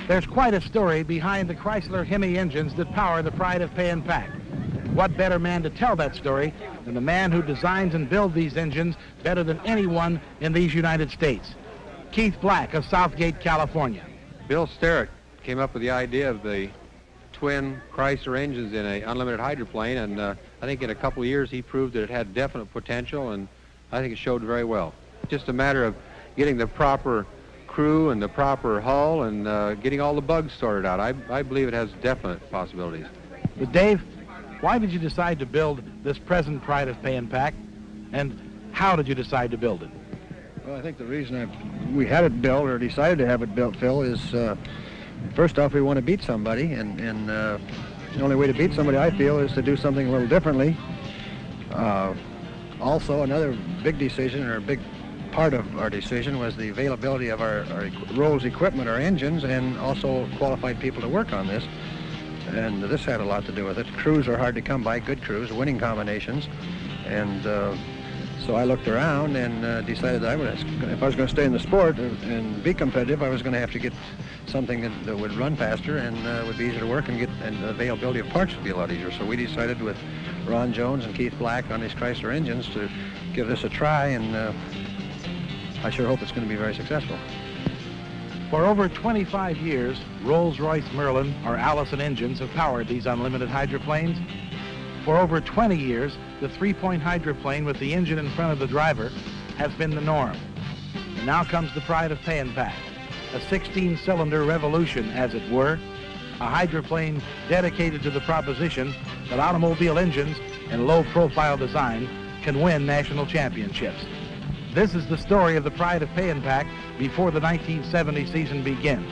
There's quite a story behind the Chrysler Hemi engines that power the Pride of Pay and Pack. What better man to tell that story than the man who designs and builds these engines better than anyone in these United States? Keith Black of Southgate, California. Bill Sterrett came up with the idea of the twin Chrysler engines in an unlimited hydroplane, and I think in a couple of years he proved that it had definite potential, and I think it showed very well. Just a matter of getting the proper crew and the proper hull and getting all the bugs sorted out. I believe it has definite possibilities. But Dave, why did you decide to build this present Pride of Pay and Pack, and how did you decide to build it? Well, I think the reason we had it built, or decided to have it built, Phil, is first off, we want to beat somebody, and the only way to beat somebody, I feel, is to do something a little differently. Also, another big decision, or a big part of our decision, was the availability of our Rolls equipment, our engines, and also qualified people to work on this. And this had a lot to do with it. Crews are hard to come by, good crews, winning combinations. And so I looked around and decided that if I was going to stay in the sport and be competitive, I was going to have to get something that would run faster and would be easier to work, and the availability of parts would be a lot easier. So we decided with Ron Jones and Keith Black on these Chrysler engines to give this a try, and I sure hope it's going to be very successful. For over 25 years, Rolls-Royce Merlin or Allison engines have powered these unlimited hydroplanes. For over 20 years, the three-point hydroplane with the engine in front of the driver has been the norm. And now comes the Pride of Pay and Pack, a 16-cylinder revolution, as it were, a hydroplane dedicated to the proposition that automobile engines and low-profile design can win national championships. This is the story of the Pride of Pay and Pack before the 1970 season begins.